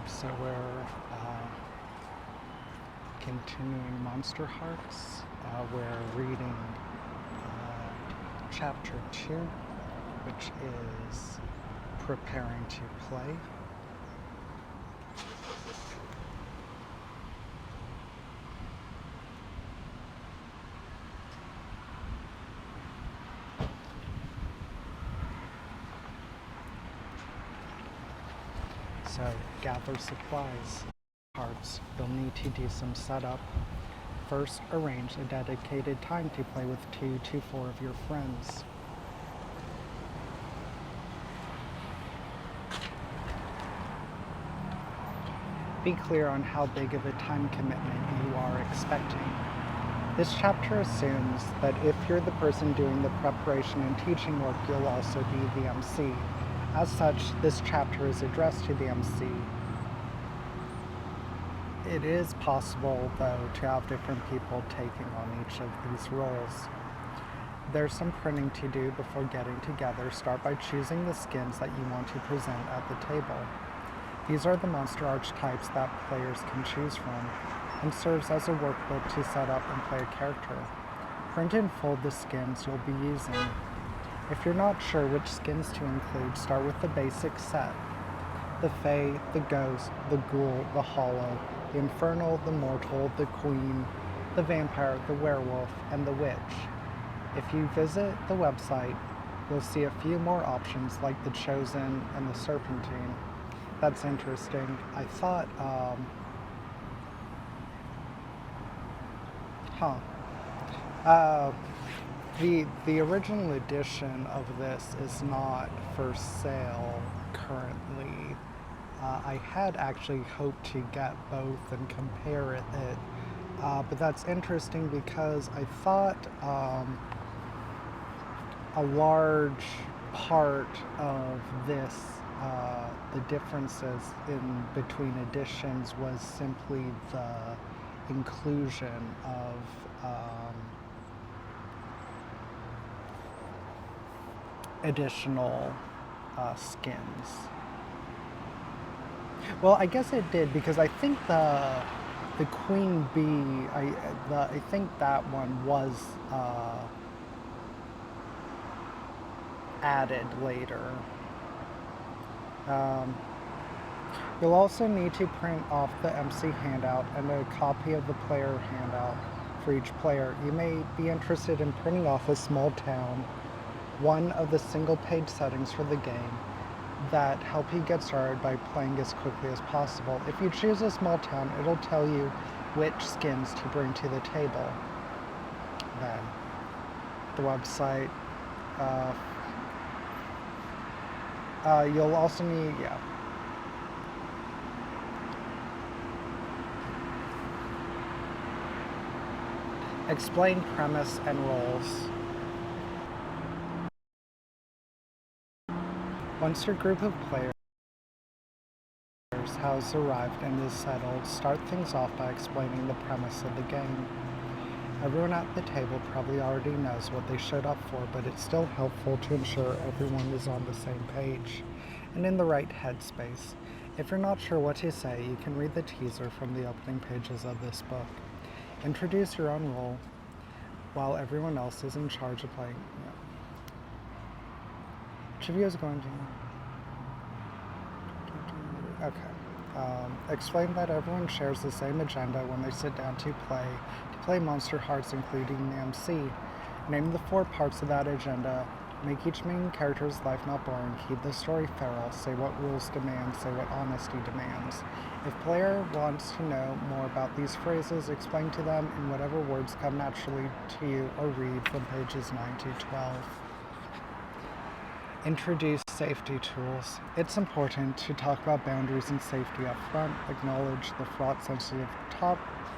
So we're continuing Monster Hearts. We're reading chapter 2, which is preparing to play. So gather supplies. Hearts. You'll need to do some setup. First, arrange a dedicated time to play with 2 to 4 of your friends. Be clear on how big of a time commitment you are expecting. This chapter assumes that if you're the person doing the preparation and teaching work, you'll also be the MC. As such, this chapter is addressed to the MC. It is possible, though, to have different people taking on each of these roles. There's some printing to do before getting together. Start by choosing the skins that you want to present at the table. These are the monster archetypes that players can choose from, and serves as a workbook to set up and play a character. Print and fold the skins you'll be using. If you're not sure which skins to include, start with the basic set. The Fae, the Ghost, the Ghoul, the Hollow, the Infernal, the Mortal, the Queen, the Vampire, the Werewolf, and the Witch. If you visit the website, you'll see a few more options like the Chosen and the Serpentine. That's interesting. I thought, the original edition of this is not for sale currently. I had actually hoped to get both and compare it, but that's interesting because I thought a large part of this, the differences in between editions, was simply the inclusion of additional skins. Well, I guess it did, because I think the Queen Bee, I think that one was added later. You'll also need to print off the MC handout and a copy of the player handout for each player. You may be interested in printing off a small town, one of the single-page settings for the game that help you get started by playing as quickly as possible. If you choose a small town, it'll tell you which skins to bring to the table. Then, the website. You'll also need, explain premise and roles. Once your group of players has arrived and is settled, start things off by explaining the premise of the game. Everyone at the table probably already knows what they showed up for, but it's still helpful to ensure everyone is on the same page and in the right headspace. If you're not sure what to say, you can read the teaser from the opening pages of this book. Introduce your own role while everyone else is in charge of playing. Which of you is going to? Okay. Explain that everyone shares the same agenda when they sit down to play Monster Hearts, including the MC. Name the 4 parts of that agenda. Make each main character's life not boring. Keep the story feral. Say what rules demand. Say what honesty demands. If player wants to know more about these phrases, explain to them in whatever words come naturally to you, or read from pages 9 to 12. Introduce safety tools. It's important to talk about boundaries and safety up front. Acknowledge the fraught, sensitive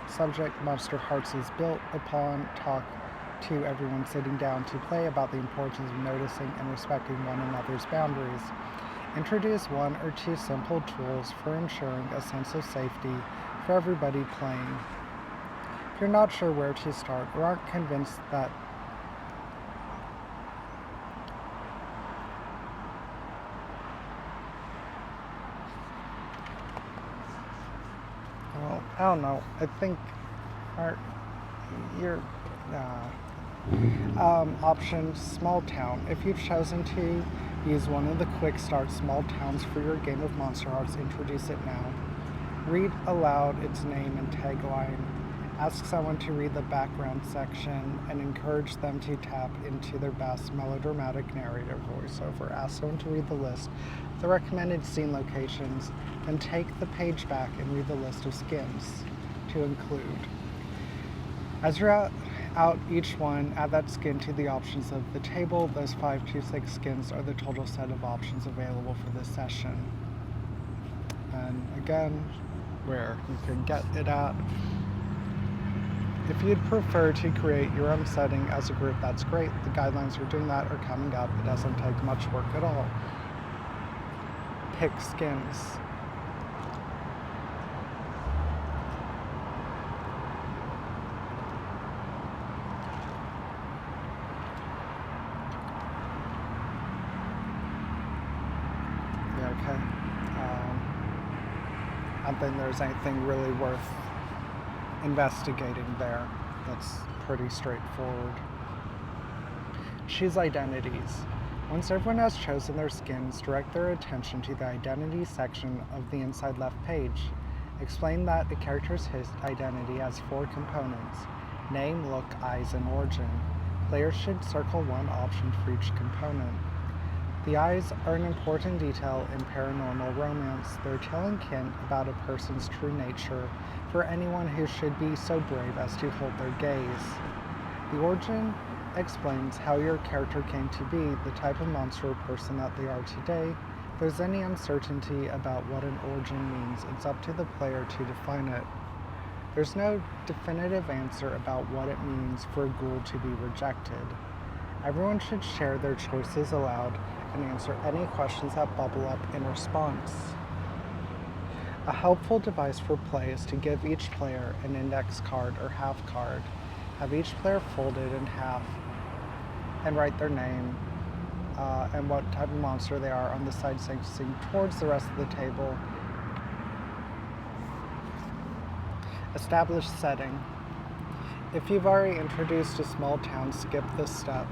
subject Monster Hearts is built upon. Talk to everyone sitting down to play about the importance of noticing and respecting one another's boundaries. Introduce 1 or 2 simple tools for ensuring a sense of safety for everybody playing. If you're not sure where to start or aren't convinced that I don't know. I think our, your option small town. If you've chosen to use one of the quick start small towns for your game of Monster Hearts, introduce it now. Read aloud its name and tagline. Ask someone to read the background section and encourage them to tap into their best melodramatic narrator voiceover. Ask someone to read the list of the recommended scene locations, then take the page back and read the list of skins to include. As you're out each one, add that skin to the options of the table. Those 5 to 6 skins are the total set of options available for this session. And again, where you can get it at. If you'd prefer to create your own setting as a group, that's great. The guidelines for doing that are coming up. It doesn't take much work at all. Pick skins. Yeah, okay. I don't think there's anything really worth investigating there. That's pretty straightforward. Choose identities. Once everyone has chosen their skins, direct their attention to the identity section of the inside left page. Explain that a character's identity has 4 components: name, look, eyes, and origin. Players should circle one option for each component. The eyes are an important detail in paranormal romance. They're telling hint about a person's true nature for anyone who should be so brave as to hold their gaze. The origin explains how your character came to be, the type of monster or person that they are today. If there's any uncertainty about what an origin means, it's up to the player to define it. There's no definitive answer about what it means for a ghoul to be rejected. Everyone should share their choices aloud and answer any questions that bubble up in response. A helpful device for play is to give each player an index card or half card. Have each player fold it in half and write their name and what type of monster they are on the side facing towards the rest of the table. Establish setting. If you've already introduced a small town, skip this step.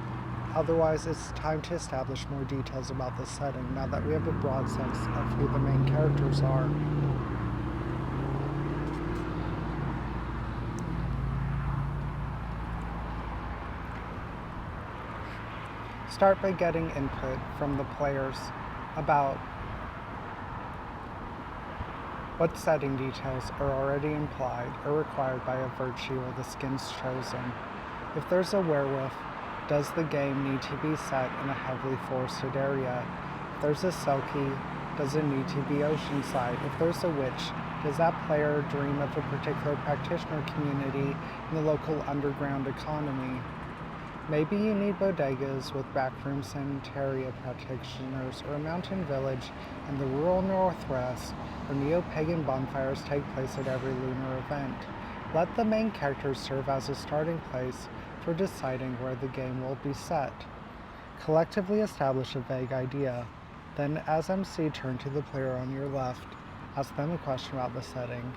Otherwise, it's time to establish more details about the setting now that we have a broad sense of who the main characters are. Start by getting input from the players about what setting details are already implied or required by a virtue of the skins chosen. If there's a werewolf, does the game need to be set in a heavily forested area? If there's a Selkie, does it need to be oceanside? If there's a witch, does that player dream of a particular practitioner community in the local underground economy? Maybe you need bodegas with backroom sanitaria practitioners, or a mountain village in the rural northwest where neo-pagan bonfires take place at every lunar event. Let the main characters serve as a starting place for deciding where the game will be set. Collectively establish a vague idea. Then, as MC, turn to the player on your left, ask them a question about the setting.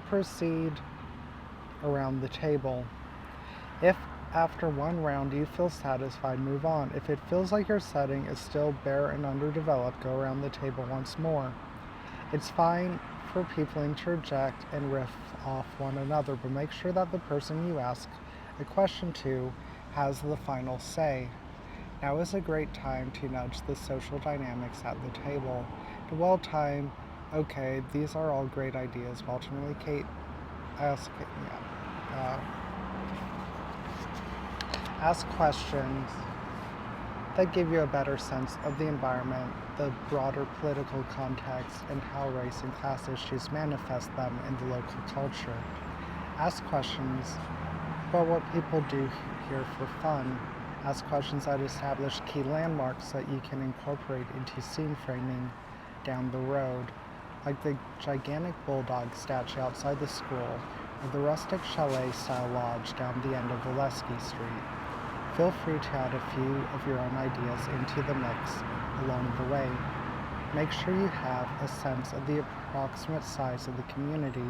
Proceed around the table. If after one round you feel satisfied, move on. If it feels like your setting is still bare and underdeveloped, go around the table once more. It's fine for people to interject and riff off one another, but make sure that the person you ask a question to has the final say. Now is a great time to nudge the social dynamics at the table. To well time, okay, these are all great ideas, while to communicate, ask questions that give you a better sense of the environment, the broader political context, and how race and class issues manifest them in the local culture. Ask questions about what people do here for fun. Ask questions that establish key landmarks that you can incorporate into scene framing down the road, like the gigantic bulldog statue outside the school, or the rustic chalet-style lodge down the end of Valesky Street. Feel free to add a few of your own ideas into the mix along the way. Make sure you have a sense of the approximate size of the community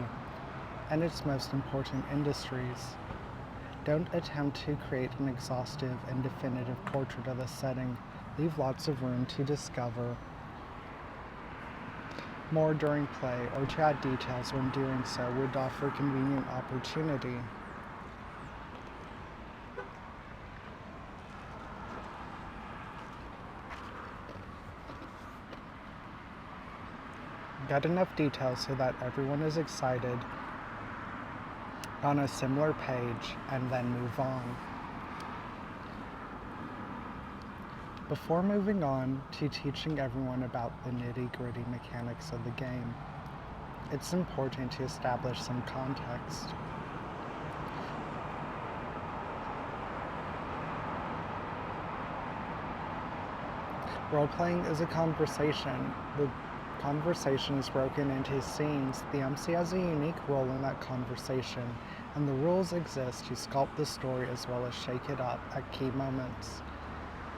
and its most important industries. Don't attempt to create an exhaustive and definitive portrait of the setting. Leave lots of room to discover more during play, or to add details when doing so would offer convenient opportunity. Get enough details so that everyone is excited on a similar page, and then move on. Before moving on to teaching everyone about the nitty-gritty mechanics of the game, it's important to establish some context. Role-playing is a conversation. The conversation is broken into scenes. The MC has a unique role in that conversation, and the rules exist to sculpt the story as well as shake it up at key moments.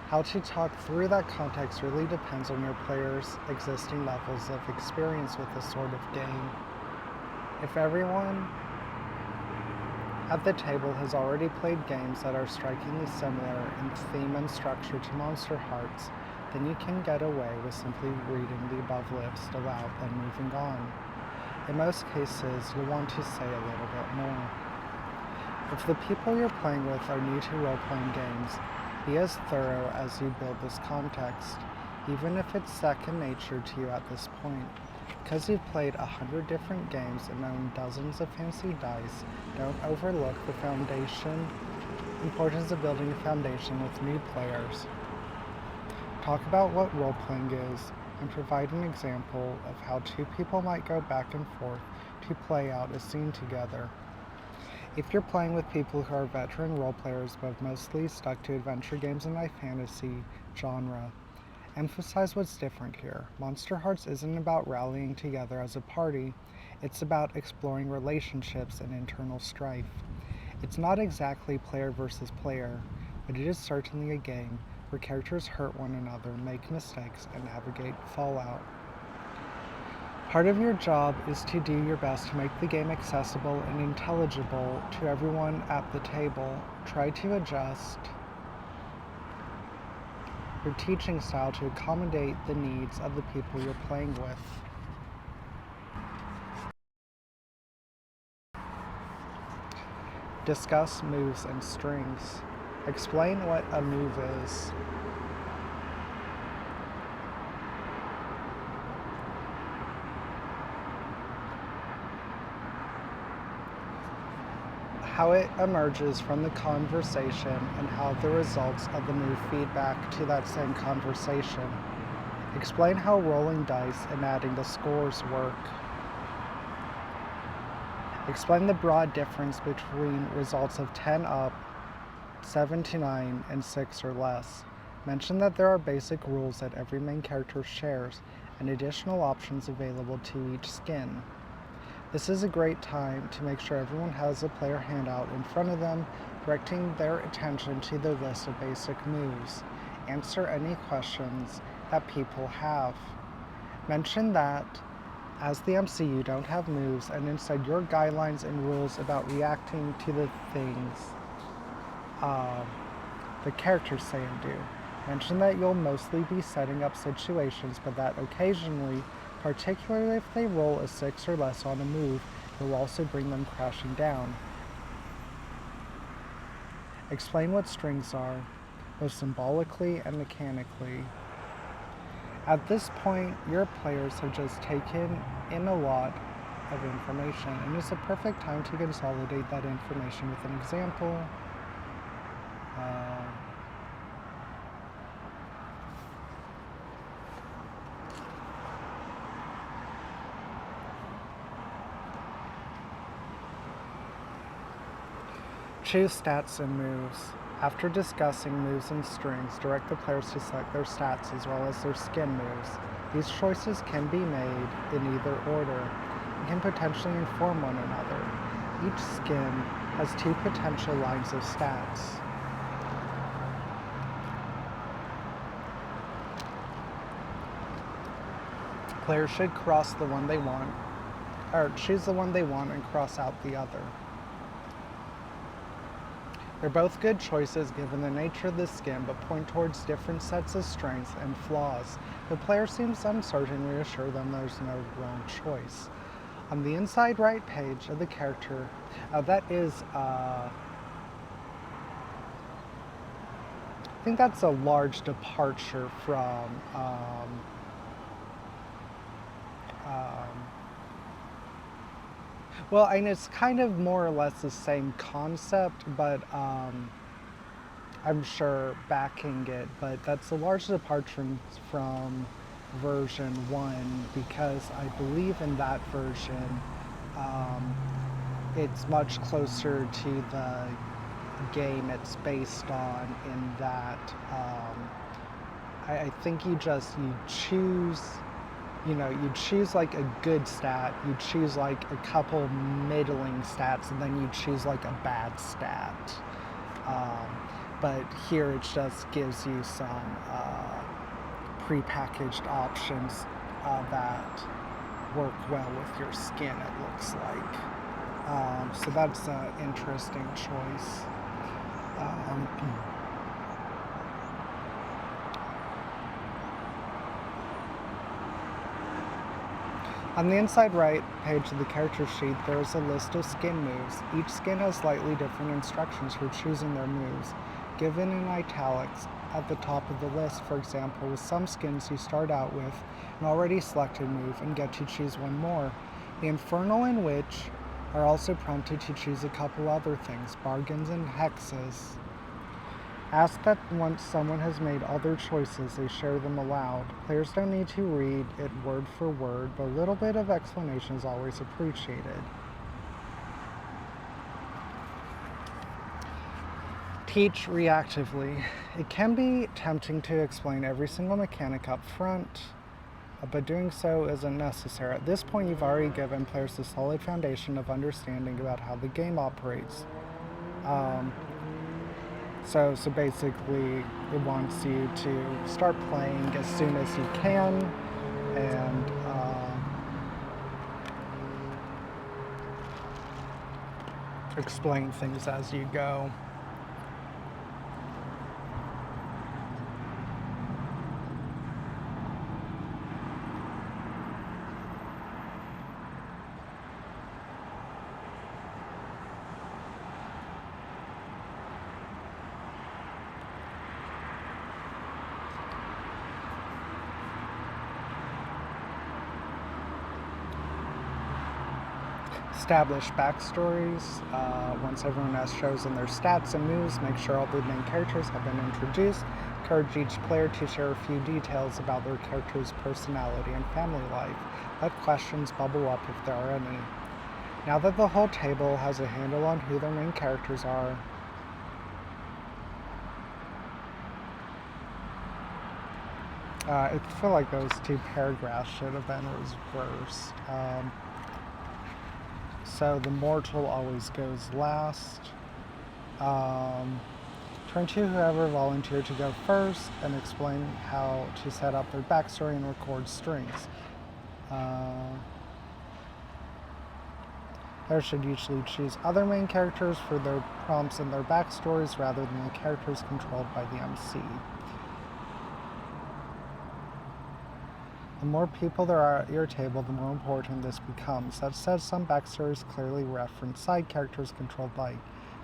How to talk through that context really depends on your players' existing levels of experience with this sort of game. If everyone at the table has already played games that are strikingly similar in theme and structure to Monster Hearts, then you can get away with simply reading the above list aloud and moving on. In most cases, you'll want to say a little bit more. If the people you're playing with are new to role-playing games, be as thorough as you build this context, even if it's second nature to you at this point. Because you've played 100 different games and own dozens of fancy dice, don't overlook the importance of building a foundation with new players. Talk about what role-playing is, and provide an example of how two people might go back and forth to play out a scene together. If you're playing with people who are veteran role-players but have mostly stuck to adventure games in the fantasy genre, emphasize what's different here. Monster Hearts isn't about rallying together as a party, it's about exploring relationships and internal strife. It's not exactly player versus player, but it is certainly a game where characters hurt one another, make mistakes, and navigate fallout. Part of your job is to do your best to make the game accessible and intelligible to everyone at the table. Try to adjust your teaching style to accommodate the needs of the people you're playing with. Discuss moves and strings. Explain what a move is. How it emerges from the conversation, and how the results of the move feedback to that same conversation. Explain how rolling dice and adding the scores work. Explain the broad difference between results of 10 up, 7 to 9, and 6 or less. Mention that there are basic rules that every main character shares, and additional options available to each skin. This is a great time to make sure everyone has a player handout in front of them, directing their attention to the list of basic moves. Answer any questions that people have. Mention that, as the MC, you don't have moves, and instead your guidelines and rules about reacting to the things the characters say and do. Mention that you'll mostly be setting up situations, but that occasionally, particularly if they roll a 6 or less on a move, you'll also bring them crashing down. Explain what strings are, both symbolically and mechanically. At this point, your players have just taken in a lot of information, and it's a perfect time to consolidate that information with an example. Choose stats and moves. After discussing moves and strings, direct the players to select their stats as well as their skin moves. These choices can be made in either order and can potentially inform one another. Each skin has 2 potential lines of stats. Players should cross the one they want or choose the one they want and cross out the other. They're both good choices given the nature of the skin, but point towards different sets of strengths and flaws. The player seems uncertain, reassure them there's no wrong choice. On the inside right page of the character, that is, I think that's a large departure from well, and it's kind of more or less the same concept, but I'm sure backing it, but that's a large departure from version 1 because I believe in that version it's much closer to the game it's based on, in that I think you choose, you choose like a good stat, you choose like a couple middling stats, and then you choose like a bad stat. But here it just gives you some prepackaged options that work well with your skin, it looks like. So that's an interesting choice. On the inside right page of the character sheet, there is a list of skin moves. Each skin has slightly different instructions for choosing their moves, given in italics at the top of the list. For example, with some skins you start out with an already selected move and get to choose one more. The Infernal and Witch are also prompted to choose a couple other things, bargains and hexes. Ask that once someone has made all their choices, they share them aloud. Players don't need to read it word for word, but a little bit of explanation is always appreciated. Teach reactively. It can be tempting to explain every single mechanic up front, but doing so isn't necessary. At this point, you've already given players a solid foundation of understanding about how the game operates. So basically, it wants you to start playing as soon as you can, and explain things as you go. Establish backstories. Once everyone has chosen their stats and moves, make sure all the main characters have been introduced. Encourage each player to share a few details about their character's personality and family life. Let questions bubble up if there are any. Now that the whole table has a handle on who their main characters are, I feel like those two paragraphs should have been reversed. So the mortal always goes last. Turn to whoever volunteered to go first and explain how to set up their backstory and record strings. Players should usually choose other main characters for their prompts and their backstories rather than the characters controlled by the MC. The more people there are at your table, the more important this becomes. That said, some backstories clearly reference side characters controlled by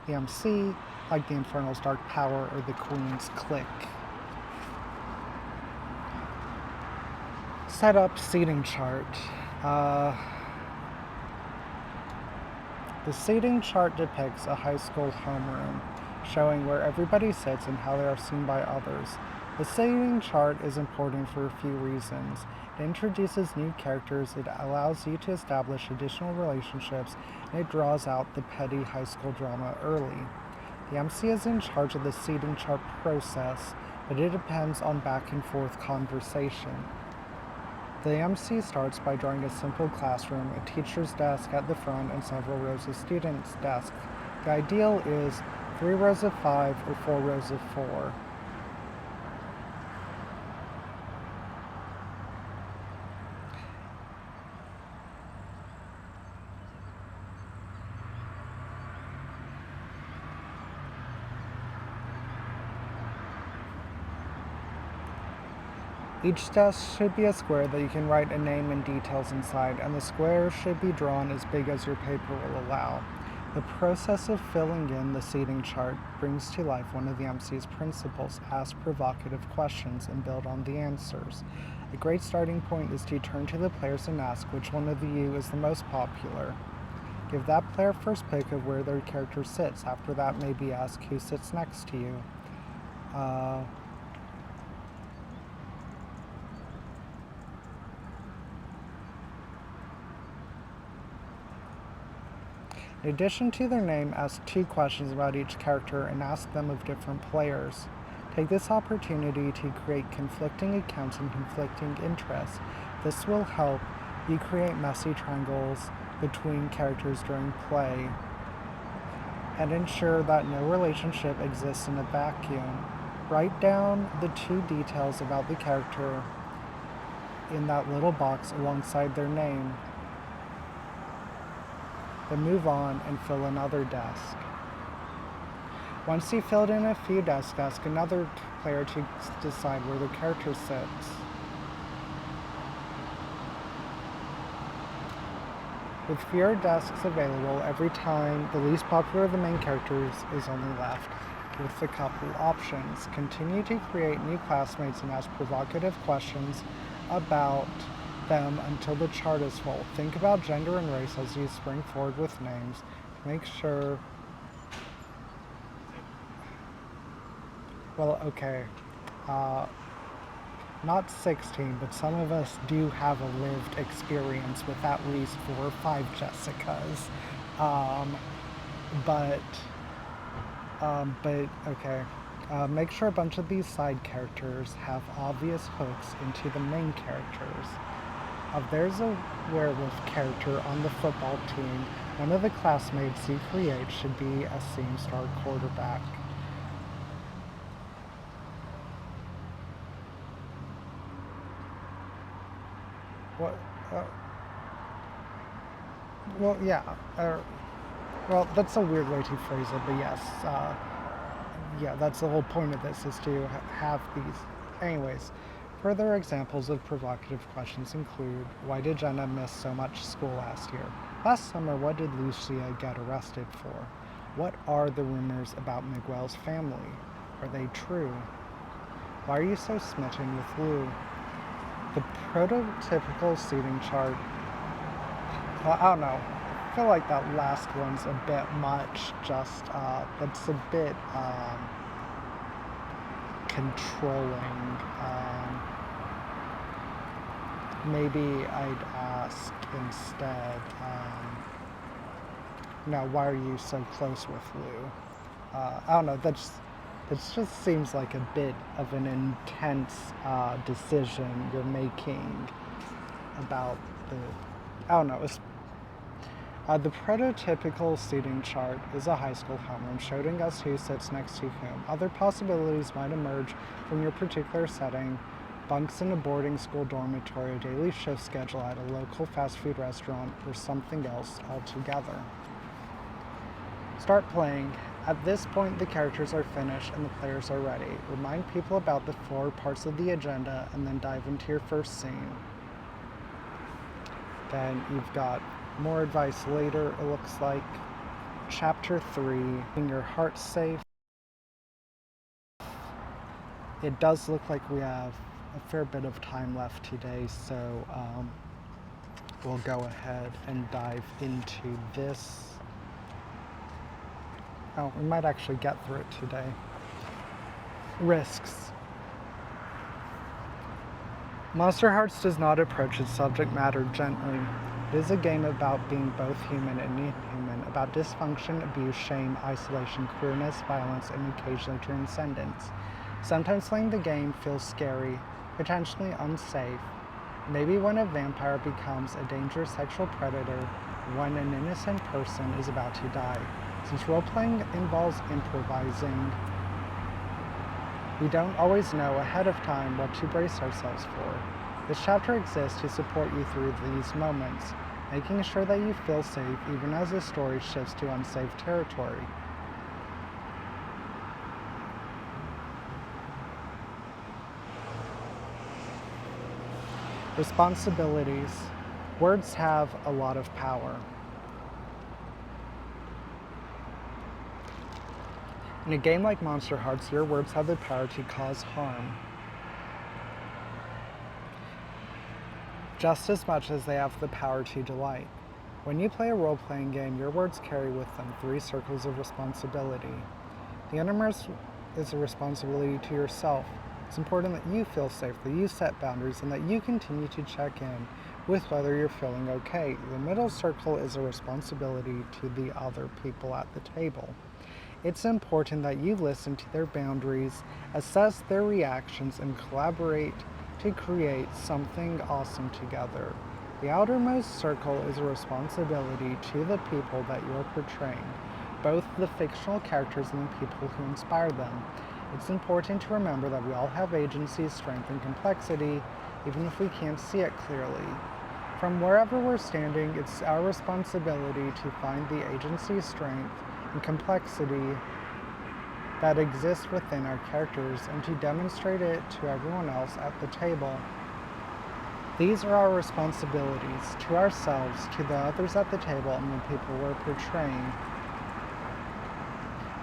the MC, like the Infernal's Dark Power or the Queen's Clique. Set up seating chart. The seating chart depicts a high school homeroom, showing where everybody sits and how they are seen by others. The seating chart is important for a few reasons. It introduces new characters, it allows you to establish additional relationships, and it draws out the petty high school drama early. The MC is in charge of the seating chart process, but it depends on back and forth conversation. The MC starts by drawing a simple classroom, a teacher's desk at the front, and several rows of students' desks. The ideal is 3 rows of 5 or 4 rows of 4. Each desk should be a square that you can write a name and details inside, and the square should be drawn as big as your paper will allow. The process of filling in the seating chart brings to life one of the MC's principles: ask provocative questions and build on the answers. A great starting point is to turn to the players and ask which one of you is the most popular. Give that player first pick of where their character sits. After that, maybe ask who sits next to you. In addition to their name, ask 2 questions about each character and ask them of different players. Take this opportunity to create conflicting accounts and conflicting interests. This will help you create messy triangles between characters during play and ensure that no relationship exists in a vacuum. Write down the 2 details about the character in that little box alongside their name. Then move on and fill another desk. Once you've filled in a few desks, ask another player to decide where the character sits. With fewer desks available, every time the least popular of the main characters is only left with a couple options. Continue to create new classmates and ask provocative questions about them until the chart is full. Think about gender and race as you spring forward with names. Make sure... Well, okay. Not 16, but some of us do have a lived experience with at least 4 or 5 Jessicas. But okay. Make sure a bunch of these side characters have obvious hooks into the main characters. There's a werewolf character on the football team. One of the classmates you create should be a star quarterback. What? Well, yeah. Well, that's a weird way to phrase it, but yes. Yeah, that's the whole point of this, is to have these. Anyways. Further examples of provocative questions include: why did Jenna miss so much school last year? Last summer, what did Lucia get arrested for? What are the rumors about Miguel's family? Are they true? Why are you so smitten with Lou? The prototypical seating chart. Well, I don't know. I feel like that last one's a bit much. That's a bit controlling. Maybe I'd ask instead, why are you so close with Lou? I don't know, that just seems like a bit of an intense decision you're making about I don't know. The prototypical seating chart is a high school homeroom showing us who sits next to whom. Other possibilities might emerge from your particular setting: bunks in a boarding school dormitory, a daily shift schedule at a local fast food restaurant, or something else altogether. Start playing. At this point, the characters are finished and the players are ready. Remind people about the 4 parts of the agenda and then dive into your first scene. Then you've got more advice later, it looks like. Chapter 3, keeping your heart safe. It does look like we have a fair bit of time left today, so we'll go ahead and dive into this. Oh, we might actually get through it today. Risks. Monster Hearts does not approach its subject matter gently. It is a game about being both human and inhuman, about dysfunction, abuse, shame, isolation, queerness, violence, and occasionally transcendence. Sometimes playing the game feels scary, potentially unsafe. Maybe when a vampire becomes a dangerous sexual predator, when an innocent person is about to die. Since role-playing involves improvising, we don't always know ahead of time what to brace ourselves for. This chapter exists to support you through these moments, making sure that you feel safe even as the story shifts to unsafe territory. Responsibilities. Words have a lot of power. In a game like Monster Hearts, your words have the power to cause harm, just as much as they have the power to delight. When you play a role-playing game, your words carry with them 3 circles of responsibility. The innermost is a responsibility to yourself. It's important that you feel safe, that you set boundaries, and that you continue to check in with whether you're feeling okay. The middle circle is a responsibility to the other people at the table. It's important that you listen to their boundaries, assess their reactions, and collaborate to create something awesome together. The outermost circle is a responsibility to the people that you're portraying, both the fictional characters and the people who inspire them. It's important to remember that we all have agency, strength, and complexity, even if we can't see it clearly. From wherever we're standing, it's our responsibility to find the agency, strength, and complexity that exists within our characters and to demonstrate it to everyone else at the table. These are our responsibilities to ourselves, to the others at the table, and the people we're portraying.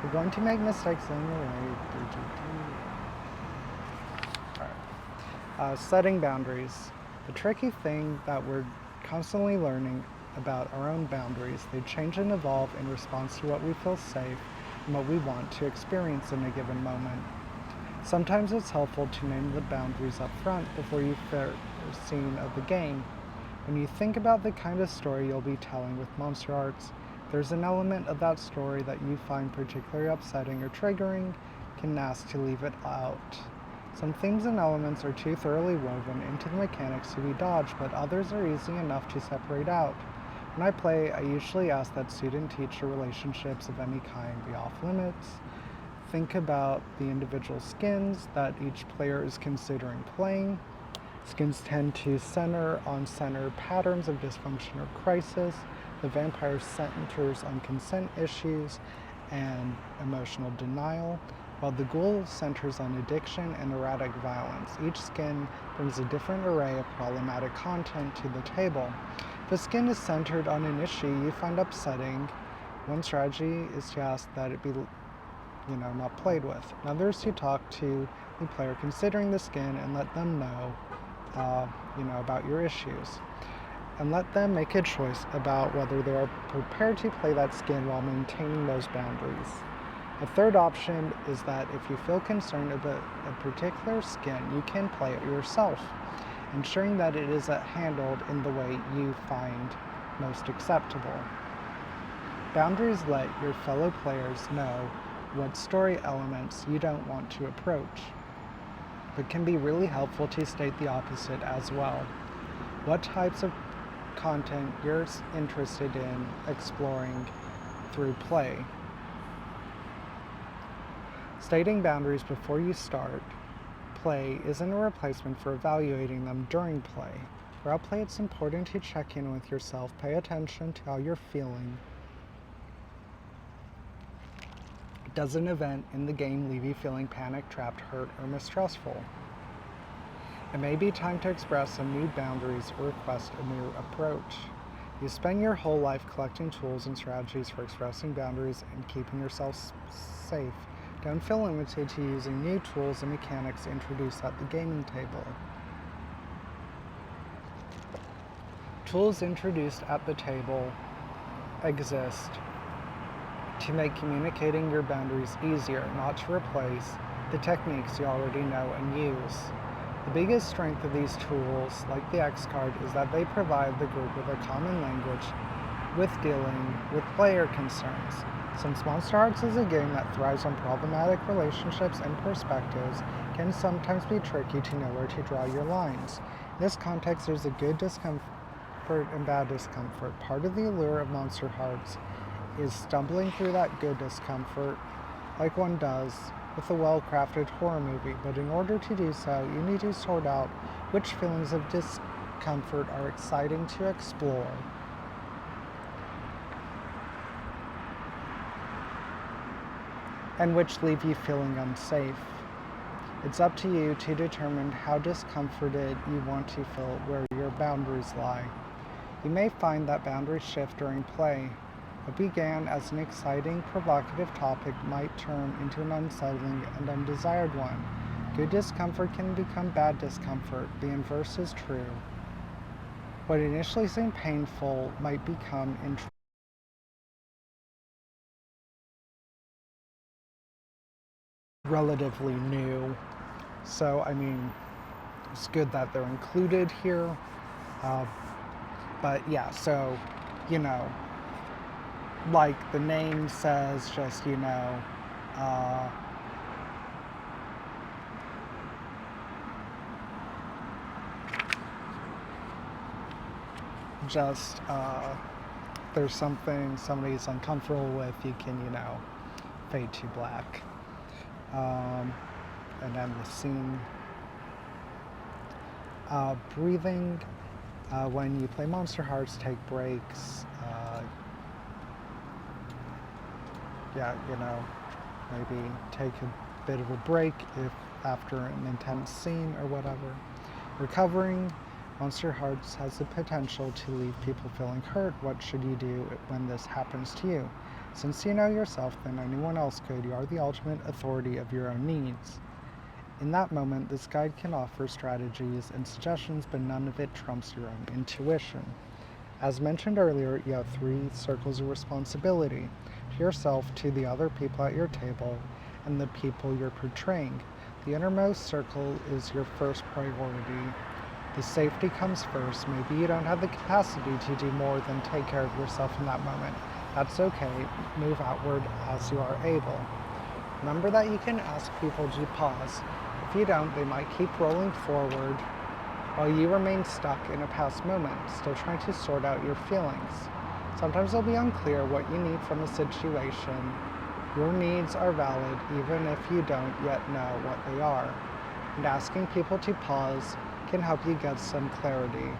We're going to make mistakes along the way. Setting boundaries. The tricky thing that we're constantly learning about our own boundaries. They change and evolve in response to what we feel safe and what we want to experience in a given moment. Sometimes it's helpful to name the boundaries up front before you start the scene of the game. When you think about the kind of story you'll be telling with Monster Hearts, there's an element of that story that you find particularly upsetting or triggering, can ask to leave it out. Some themes and elements are too thoroughly woven into the mechanics to be dodged, but others are easy enough to separate out. When I play, I usually ask that student-teacher relationships of any kind be off limits. Think about the individual skins that each player is considering playing. Skins tend to center on patterns of dysfunction or crisis. The vampire centers on consent issues and emotional denial, while the ghoul centers on addiction and erratic violence. Each skin brings a different array of problematic content to the table. If a skin is centered on an issue you find upsetting, one strategy is to ask that it be not played with. Another is to talk to the player considering the skin and let them know about your issues. And let them make a choice about whether they are prepared to play that skin while maintaining those boundaries. A third option is that if you feel concerned about a particular skin, you can play it yourself, ensuring that it is handled in the way you find most acceptable. Boundaries let your fellow players know what story elements you don't want to approach, but can be really helpful to state the opposite as well. What types of content you're interested in exploring through play. Stating boundaries before you start play isn't a replacement for evaluating them during play. Throughout play, it's important to check in with yourself, pay attention to how you're feeling. Does an event in the game leave you feeling panicked, trapped, hurt, or mistrustful? It may be time to express some new boundaries or request a new approach. You spend your whole life collecting tools and strategies for expressing boundaries and keeping yourself safe. Don't feel limited to using new tools and mechanics introduced at the gaming table. Tools introduced at the table exist to make communicating your boundaries easier, not to replace the techniques you already know and use. The biggest strength of these tools, like the X card, is that they provide the group with a common language with dealing with player concerns. Since Monster Hearts is a game that thrives on problematic relationships and perspectives, it can sometimes be tricky to know where to draw your lines. In this context, there's a good discomfort and bad discomfort. Part of the allure of Monster Hearts is stumbling through that good discomfort like one does with a well-crafted horror movie, but in order to do so, you need to sort out which feelings of discomfort are exciting to explore and which leave you feeling unsafe. It's up to you to determine how discomforted you want to feel, where your boundaries lie. You may find that boundaries shift during play. What began as an exciting, provocative topic might turn into an unsettling and undesired one. Good discomfort can become bad discomfort. The inverse is true. What initially seemed painful might become relatively new. So, I mean, it's good that they're included here. Uh, but yeah, so, you know, like the name says, just, uh, just there's something somebody's uncomfortable with, you can, fade to black. And then the scene. Breathing. When you play Monster Hearts, take breaks. Maybe take a bit of a break if after an intense scene or whatever. Recovering. Monster Hearts has the potential to leave people feeling hurt. What should you do when this happens to you? Since you know yourself than anyone else could, you are the ultimate authority of your own needs. In that moment, this guide can offer strategies and suggestions, but none of it trumps your own intuition. As mentioned earlier, you have 3 circles of responsibility: to yourself, to the other people at your table, and the people you're portraying. The innermost circle is your first priority. The safety comes first. Maybe you don't have the capacity to do more than take care of yourself in that moment. That's okay. Move outward as you are able. Remember that you can ask people to pause. If you don't, they might keep rolling forward while you remain stuck in a past moment, still trying to sort out your feelings. Sometimes it'll be unclear what you need from a situation. Your needs are valid even if you don't yet know what they are. And asking people to pause can help you get some clarity.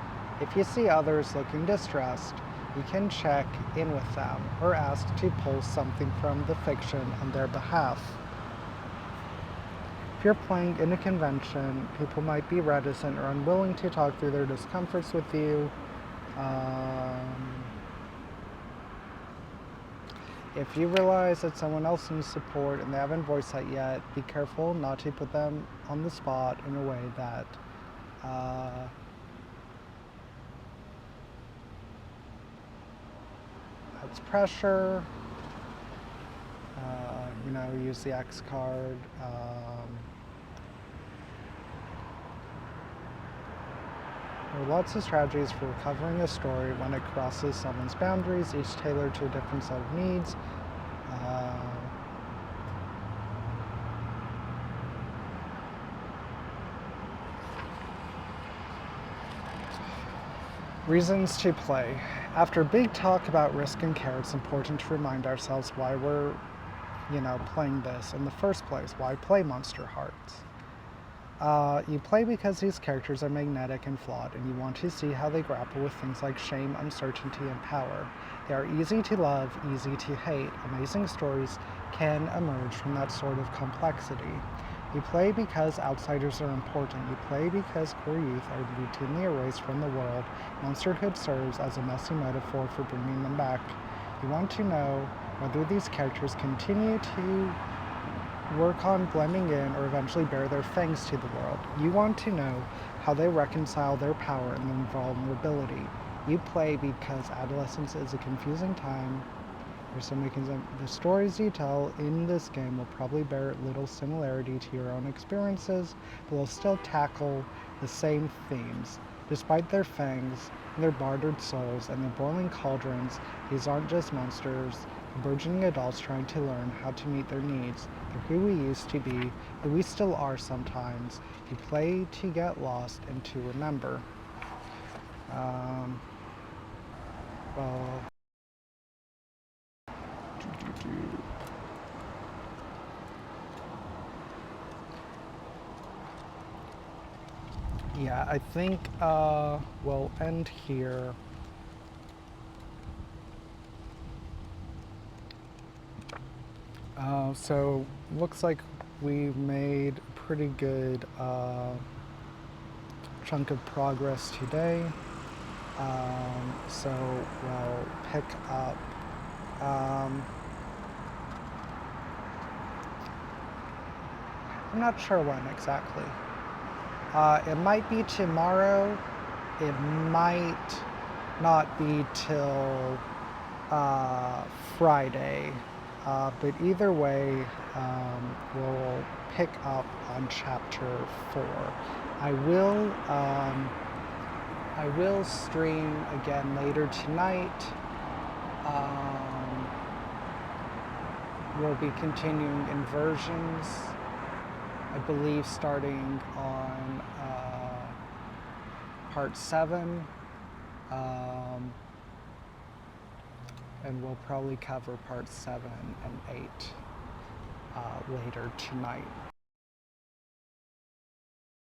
If you see others looking distressed, you can check in with them or ask to pull something from the fiction on their behalf. If you're playing in a convention, people might be reticent or unwilling to talk through their discomforts with you. If you realize that someone else needs support and they haven't voiced that yet, be careful not to put them on the spot in a way that adds pressure. Use the X card. There are lots of strategies for recovering a story when it crosses someone's boundaries, each tailored to a different set of needs. Reasons to play. After a big talk about risk and care, it's important to remind ourselves why we're, playing this in the first place. Why play Monster Hearts? You play because these characters are magnetic and flawed, and you want to see how they grapple with things like shame, uncertainty, and power. They are easy to love, easy to hate. Amazing stories can emerge from that sort of complexity. You play because outsiders are important. You play because queer youth are routinely erased from the world. Monsterhood serves as a messy metaphor for bringing them back. You want to know whether these characters continue to work on blending in or eventually bare their fangs to the world. You want to know how they reconcile their power and their vulnerability. You play because adolescence is a confusing time. The stories you tell in this game will probably bear little similarity to your own experiences, but will still tackle the same themes. Despite their fangs, and their bartered souls, and their boiling cauldrons, these aren't just monsters, burgeoning adults trying to learn how to meet their needs. They're who we used to be, who we still are sometimes. You play to get lost and to remember. Well... Yeah, I think we'll end here. So looks like we've made a pretty good chunk of progress today. So we'll pick up I'm not sure when exactly. It might be tomorrow. It might not be till Friday. But either way, we'll pick up on chapter 4. I will stream again later tonight. We'll be continuing inversions, I believe, starting on part 7. And we'll probably cover part 7 and 8 later tonight.